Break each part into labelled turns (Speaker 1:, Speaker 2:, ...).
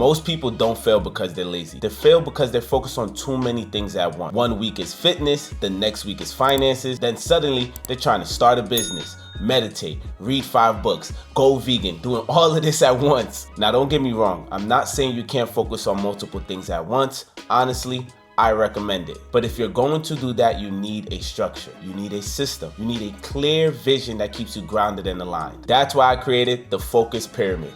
Speaker 1: Most people don't fail because they're lazy. They fail because they're focused on too many things at once. One week is fitness, the next week is finances, then suddenly they're trying to start a business, meditate, read 5 books, go vegan, doing all of this at once. Now don't get me wrong, I'm not saying you can't focus on multiple things at once. Honestly, I recommend it. But if you're going to do that, you need a structure. You need a system. You need a clear vision that keeps you grounded and aligned. That's why I created the focus pyramid.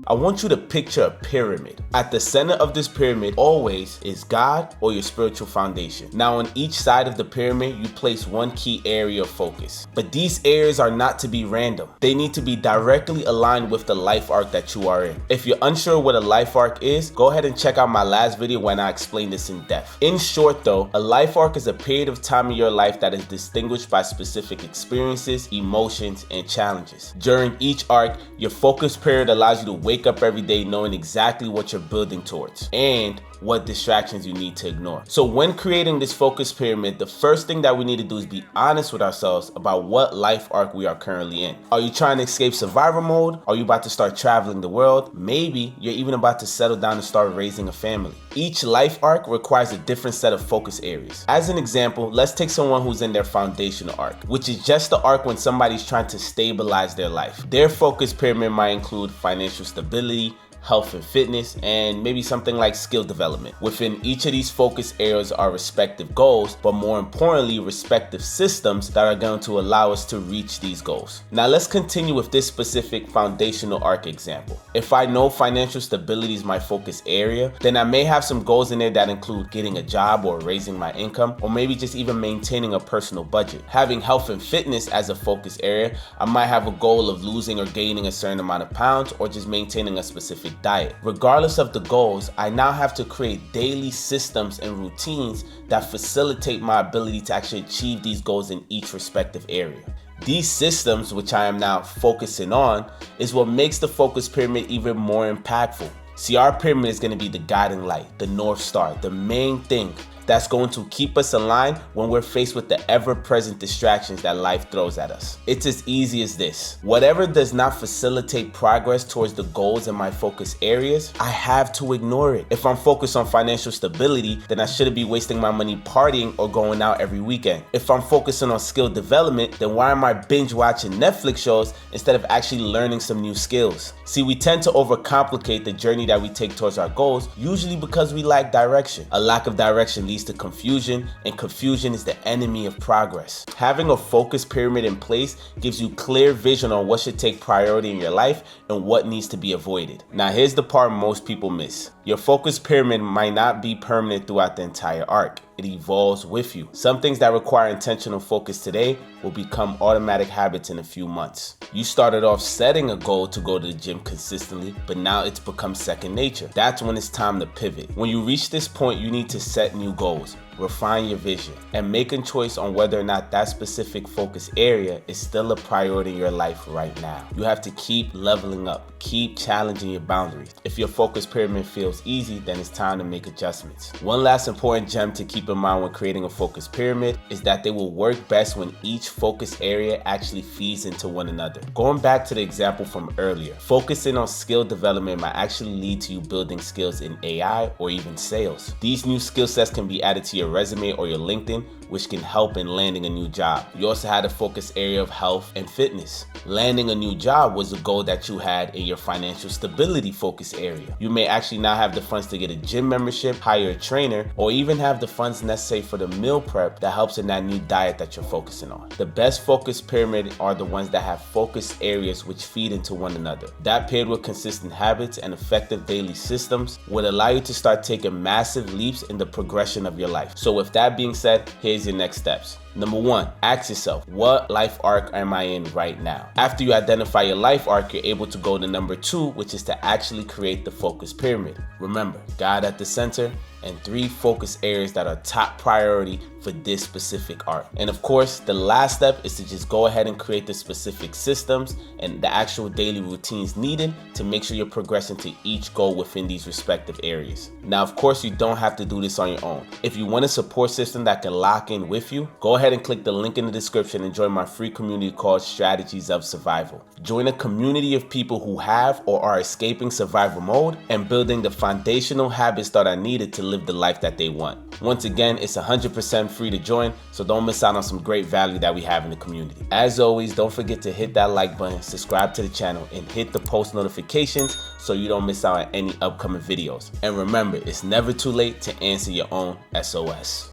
Speaker 1: I want you to picture a pyramid. At the center of this pyramid always is God or your spiritual foundation. Now on each side of the pyramid, you place one key area of focus. But these areas are not to be random. They need to be directly aligned with the life arc that you are in. If you're unsure what a life arc is, go ahead and check out my last video when I explain this in depth. In short though, a life arc is a period of time in your life that is distinguished by specific experiences, emotions, and challenges. During each arc, your focus period allows you to wake up every day knowing exactly what you're building towards and what distractions you need to ignore. So when creating this focus pyramid, the first thing that we need to do is be honest with ourselves about what life arc we are currently in. Are you trying to escape survival mode? Are you about to start traveling the world? Maybe you're even about to settle down and start raising a family. Each life arc requires a different set of focus areas. As an example, let's take someone who's in their foundational arc, which is just the arc when somebody's trying to stabilize their life. Their focus pyramid might include financial stability, health and fitness, and maybe something like skill development. Within each of these focus areas are respective goals, but more importantly, respective systems that are going to allow us to reach these goals. Now let's continue with this specific foundational arc example. If I know financial stability is my focus area, then I may have some goals in there that include getting a job or raising my income, or maybe just even maintaining a personal budget. Having health and fitness as a focus area, I might have a goal of losing or gaining a certain amount of pounds, or just maintaining a specific diet. Regardless of the goals, I now have to create daily systems and routines that facilitate my ability to actually achieve these goals in each respective area. These systems, which I am now focusing on, is what makes the focus pyramid even more impactful. See, our pyramid is going to be the guiding light, the North Star, the main thing that's going to keep us aligned when we're faced with the ever-present distractions that life throws at us. It's as easy as this. Whatever does not facilitate progress towards the goals in my focus areas, I have to ignore it. If I'm focused on financial stability, then I shouldn't be wasting my money partying or going out every weekend. If I'm focusing on skill development, then why am I binge watching Netflix shows instead of actually learning some new skills? See, we tend to overcomplicate the journey that we take towards our goals, usually because we lack direction. A lack of direction leads to confusion, and confusion is the enemy of progress. Having a focus pyramid in place gives you clear vision on what should take priority in your life and what needs to be avoided. Now here's the part most people miss. Your focus pyramid might not be permanent throughout the entire arc. It evolves with you. Some things that require intentional focus today will become automatic habits in a few months. You started off setting a goal to go to the gym consistently, but now it's become second nature. That's when it's time to pivot. When you reach this point, you need to set new goals, refine your vision, and make a choice on whether or not that specific focus area is still a priority in your life right now. You have to keep leveling up, keep challenging your boundaries. If your focus pyramid feels easy, then it's time to make adjustments. One last important gem to keep in mind when creating a focus pyramid is that they will work best when each focus area actually feeds into one another. Going back to the example from earlier, focusing on skill development might actually lead to you building skills in AI or even sales. These new skill sets can be added to your resume or your LinkedIn, which can help in landing a new job. You also had a focus area of health and fitness. Landing a new job was a goal that you had in your financial stability focus area. You may actually now have the funds to get a gym membership, hire a trainer, or even have the funds necessary for the meal prep that helps in that new diet that you're focusing on. The best focus pyramid are the ones that have focus areas which feed into one another. That paired with consistent habits and effective daily systems would allow you to start taking massive leaps in the progression of your life. So with that being said, here's your next steps. Number 1, ask yourself, what life arc am I in right now? After you identify your life arc, you're able to go to number 2, which is to actually create the focus pyramid. Remember, God at the center and 3 focus areas that are top priority for this specific arc. And of course, the last step is to just go ahead and create the specific systems and the actual daily routines needed to make sure you're progressing to each goal within these respective areas. Now, of course, you don't have to do this on your own. If you want a support system that can lock in with you, go ahead ahead and click the link in the description and join my free community called Strategies of Survival. Join a community of people who have or are escaping survival mode and building the foundational habits that are needed to live the life that they want. Once again, it's 100% free to join, so don't miss out on some great value that we have in the community. As always, don't forget to hit that like button, subscribe to the channel, and hit the post notifications so you don't miss out on any upcoming videos. And remember, it's never too late to answer your own SOS.